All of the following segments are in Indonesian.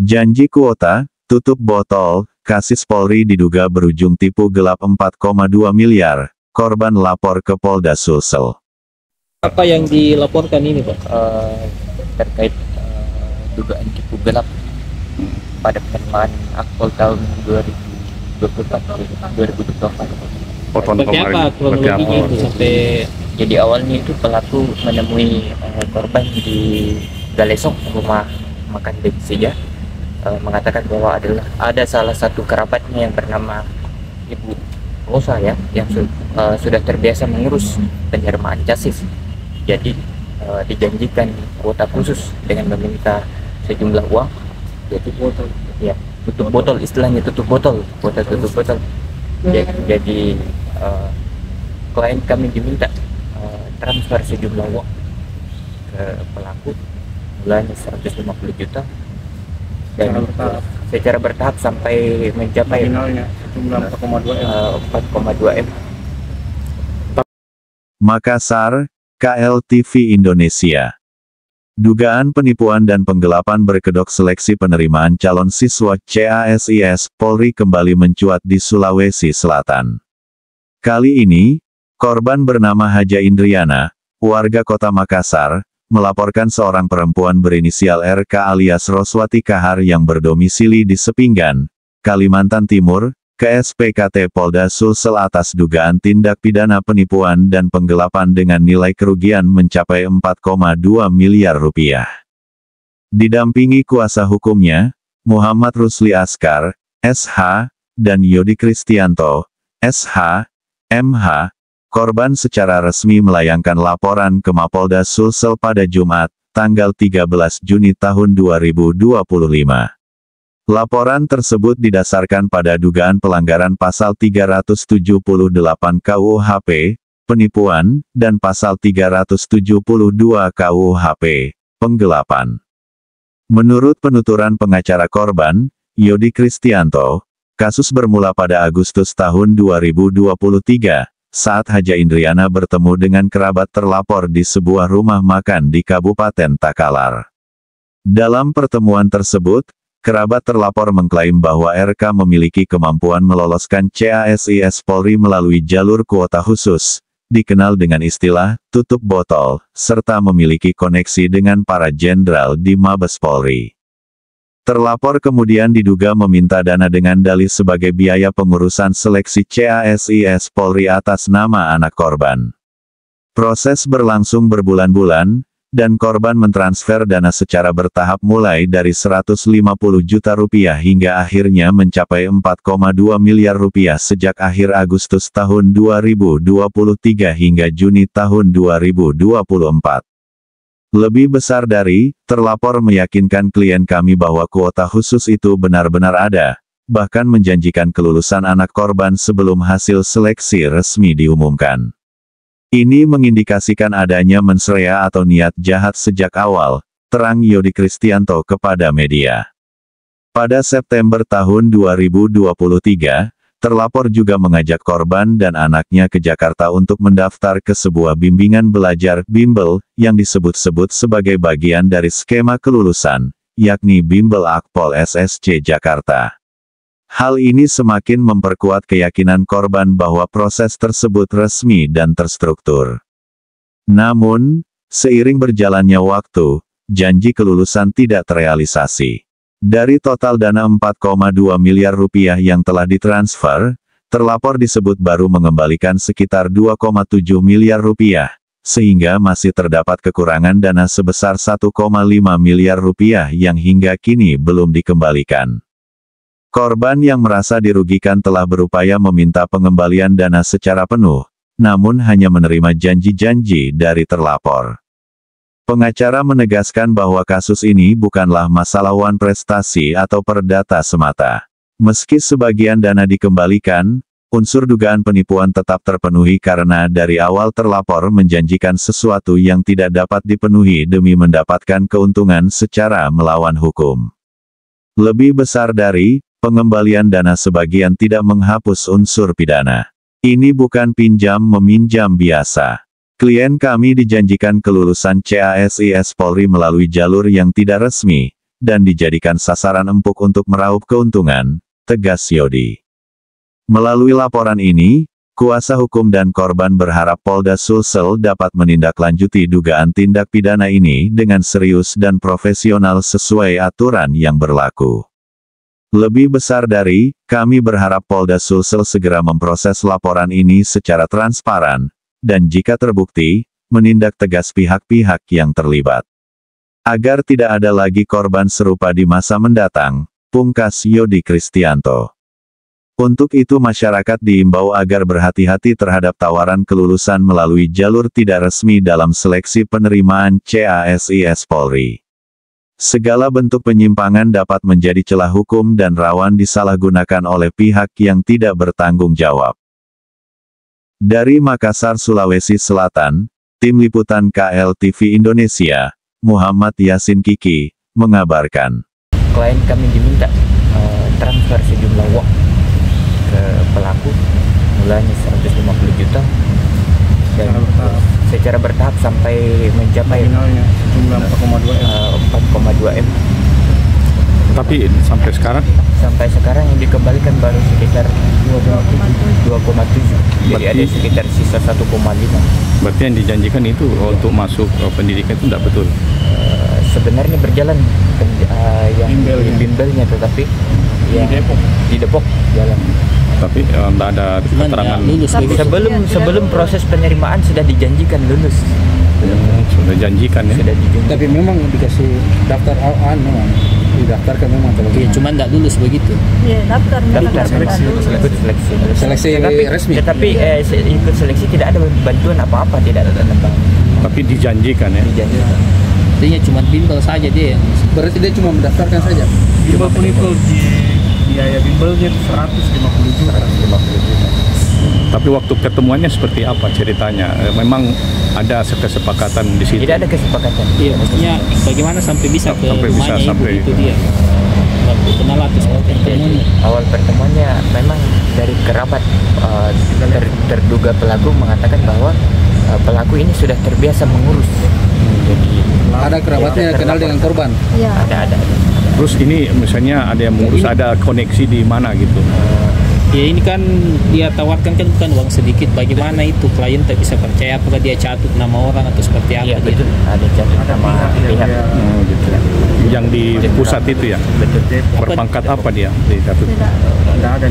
Janji kuota, tutup botol, kasis Polri diduga berujung tipu gelap 4,2 miliar, korban lapor ke Polda Sulsel. Apa yang dilaporkan ini, Pak? Terkait dugaan tipu gelap pada penerimaan akpol tahun 2024. Seperti apa kronologinya itu sampai? Jadi awalnya itu pelaku menemui korban di Galesong, rumah makan Seja, mengatakan bahwa ada salah satu kerabatnya yang bernama Ibu Rosa ya, yang sudah terbiasa mengurus penerimaan casis. Jadi dijanjikan kuota khusus dengan meminta sejumlah uang, yaitu tutup botol, istilahnya tutup botol, kuota tutup botol. Jadi klien kami diminta transfer sejumlah uang ke pelaku, mulanya 150 juta dan secara bertahap sampai mencapai jumlah 4,2 M. Makassar, KLTV Indonesia. Dugaan penipuan dan penggelapan berkedok seleksi penerimaan calon siswa CASIS Polri kembali mencuat di Sulawesi Selatan. Kali ini, korban bernama Haja Indriana, warga kota Makassar, melaporkan seorang perempuan berinisial RK alias Roswati Kahar yang berdomisili di Sepinggan, Kalimantan Timur, ke SPKT Polda Sulsel atas dugaan tindak pidana penipuan dan penggelapan dengan nilai kerugian mencapai 4,2 miliar rupiah. Didampingi kuasa hukumnya, Muhammad Rusli Askar, SH, dan Yodi Kristianto, SH, MH, korban secara resmi melayangkan laporan ke Mapolda Sulsel pada Jumat, tanggal 13 Juni tahun 2025. Laporan tersebut didasarkan pada dugaan pelanggaran pasal 378 KUHP, penipuan, dan pasal 372 KUHP, penggelapan. Menurut penuturan pengacara korban, Yodi Kristianto, kasus bermula pada Agustus tahun 2023, saat Haja Indriana bertemu dengan kerabat terlapor di sebuah rumah makan di Kabupaten Takalar. Dalam pertemuan tersebut, kerabat terlapor mengklaim bahwa RK memiliki kemampuan meloloskan CASIS Polri melalui jalur kuota khusus, dikenal dengan istilah tutup botol, serta memiliki koneksi dengan para jenderal di Mabes Polri. Terlapor kemudian diduga meminta dana dengan dalih sebagai biaya pengurusan seleksi CASIS Polri atas nama anak korban. Proses berlangsung berbulan-bulan, dan korban mentransfer dana secara bertahap mulai dari 150 juta rupiah hingga akhirnya mencapai 4,2 miliar rupiah sejak akhir Agustus tahun 2023 hingga Juni tahun 2024. Lebih besar dari, terlapor meyakinkan klien kami bahwa kuota khusus itu benar-benar ada, bahkan menjanjikan kelulusan anak korban sebelum hasil seleksi resmi diumumkan. Ini mengindikasikan adanya mensrea atau niat jahat sejak awal, terang Yodi Kristianto kepada media. Pada September tahun 2023, terlapor juga mengajak korban dan anaknya ke Jakarta untuk mendaftar ke sebuah bimbingan belajar bimbel, yang disebut-sebut sebagai bagian dari skema kelulusan, yakni Bimbel Akpol SSC Jakarta. Hal ini semakin memperkuat keyakinan korban bahwa proses tersebut resmi dan terstruktur. Namun, seiring berjalannya waktu, janji kelulusan tidak terrealisasi. Dari total dana 4,2 miliar rupiah yang telah ditransfer, terlapor disebut baru mengembalikan sekitar 2,7 miliar rupiah, sehingga masih terdapat kekurangan dana sebesar 1,5 miliar rupiah yang hingga kini belum dikembalikan. Korban yang merasa dirugikan telah berupaya meminta pengembalian dana secara penuh, namun hanya menerima janji-janji dari terlapor. Pengacara menegaskan bahwa kasus ini bukanlah masalah wan prestasi atau perdata semata. Meski sebagian dana dikembalikan, unsur dugaan penipuan tetap terpenuhi karena dari awal terlapor menjanjikan sesuatu yang tidak dapat dipenuhi demi mendapatkan keuntungan secara melawan hukum. Lebih besar dari, pengembalian dana sebagian tidak menghapus unsur pidana. Ini bukan pinjam-meminjam biasa. Klien kami dijanjikan kelulusan CASIS Polri melalui jalur yang tidak resmi, dan dijadikan sasaran empuk untuk meraup keuntungan, tegas Yodi. Melalui laporan ini, kuasa hukum dan korban berharap Polda Sulsel dapat menindaklanjuti dugaan tindak pidana ini dengan serius dan profesional sesuai aturan yang berlaku. Lebih besar dari, kami berharap Polda Sulsel segera memproses laporan ini secara transparan, dan jika terbukti, menindak tegas pihak-pihak yang terlibat. Agar tidak ada lagi korban serupa di masa mendatang, pungkas Yodi Kristianto. Untuk itu masyarakat diimbau agar berhati-hati terhadap tawaran kelulusan melalui jalur tidak resmi dalam seleksi penerimaan CASIS Polri. Segala bentuk penyimpangan dapat menjadi celah hukum dan rawan disalahgunakan oleh pihak yang tidak bertanggung jawab. Dari Makassar, Sulawesi Selatan, Tim Liputan KLTV Indonesia, Muhammad Yasin Kiki, mengabarkan. Klien kami diminta transfer sejumlah uang ke pelaku, mulanya 150 juta, dan secara bertahap sampai mencapai jumlah 4,2 M. Tapi sampai sekarang yang dikembalikan baru sekitar 2,7. Jadi ada sekitar sisa 1,5. berarti yang dijanjikan itu untuk masuk pendidikan itu tidak betul. Sebenarnya berjalan yang bimbelnya, tetapi yang di Depok jalan. Tapi tidak ada keterangan. Sebelum proses penerimaan sudah dijanjikan lulus. Sudah janjikan ya. Sudah dijanjikan. Tapi memang dikasih daftar awal memang didaftarkan memang kalau Cuma tidak lulus begitu. Iya, daftar seleksi. seleksi resmi. Tetapi ikut seleksi tidak ada bantuan apa-apa, tidak ada tentang. Tapi dijanjikan ya. Dijanjikan. Artinya cuma bimbel saja dia yang Berarti dia cuma mendaftarkan saja. Bimbel pun itu biaya bimbelnya 150 juta. Tapi waktu ketemuannya seperti apa ceritanya? Memang ada kesepakatan di situ? Tidak ada kesepakatan. Iya, maksudnya bagaimana sampai bisa ke Sampai bisa rumahnya sampai ibu itu dia. Waktu kenal atau seperti pertemuan. Awal pertemuannya memang dari kerabat terduga pelaku mengatakan bahwa pelaku ini sudah terbiasa mengurus. Jadi Ada kerabatnya kenal dengan korban. Iya. ada. Terus ini misalnya ada yang mengurus, ada koneksi di mana gitu? Ya ini kan dia tawarkan kan bukan uang sedikit. Bagaimana itu klien tak bisa percaya apakah dia catut nama orang atau seperti apa? Iya gitu. betul. Ada catut nama pihak. Oh, gitu. Yang di pusat itu ya? Betul. Berpangkat apa dia? Di satu. Tidak. Ada.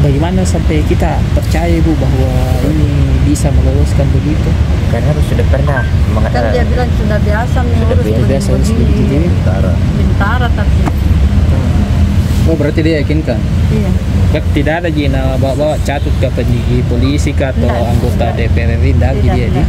Bagaimana sampai kita percaya Bu bahwa ini bisa meloloskan begitu? Karena sudah pernah Kan dia bilang sudah biasa mengurus biasa urus begini. Bintara tapi. Oh, berarti dia yakinkan. Iya. Kan tidak ada jina bawa catut ke penyidik polisi kah atau Tidak, anggota tidak. DPR RI tidak dia Tidak. di.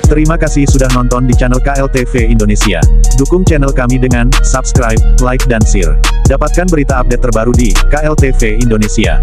Terima kasih sudah nonton di channel KLTV Indonesia. Dukung channel kami dengan subscribe, like dan share. Dapatkan berita update terbaru di KLTV Indonesia.